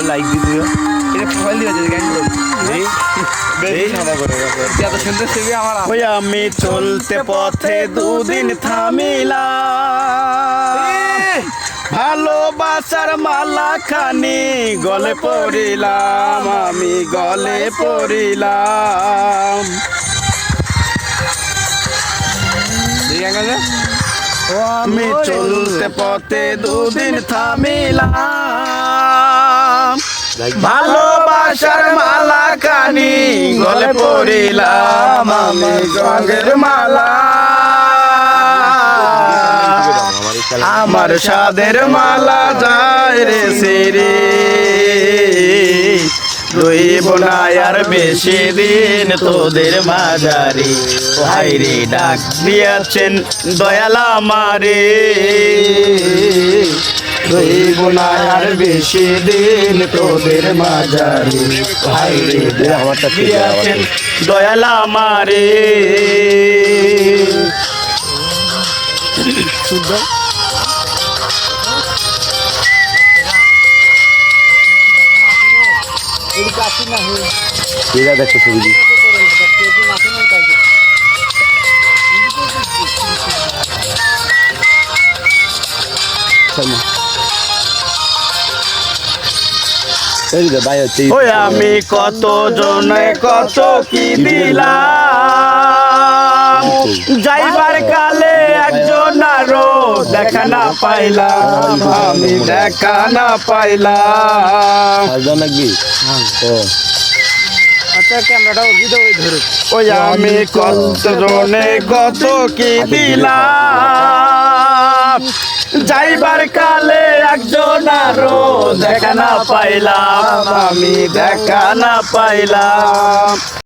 Like দিতে এটা profile দিয়েছে গ্যাং এত সুন্দর ছবি আমার ওই আমি চলতে পথে দুদিন থামিলাম ভালোবাসার মালা খানি গলে পড়িলাম আমি গলে পড়িলাম আমি চলতে পথে দুদিন থামিলাম ভালোবাসার মালা খানি গলে পড়িলাম আমি গঙ্গের মালা আমার সাদের মালা যায় রে সেরে রইব না আর বেশি দিন তোদের মাঝারি ভাইরে ডাক দিয়েছেন দয়াল আমারে রইব না আর বেশি দিন তোদের মাঝারি ভাইরে ডাক দিয়েছেন দয়াল আমারে শুদ্ধ ঠিক আছে একটা ছবি আমি কত জনে কত কি দিলাম যাইবার কালে একজন আরো দেখা না পাইলাম আমি দেখা না পাইলাম ওই আমি কত জনে কত কি দিলাম যাইবার কালে একজন আরো দেখা না পাইলাম আমি দেখা না পাইলাম।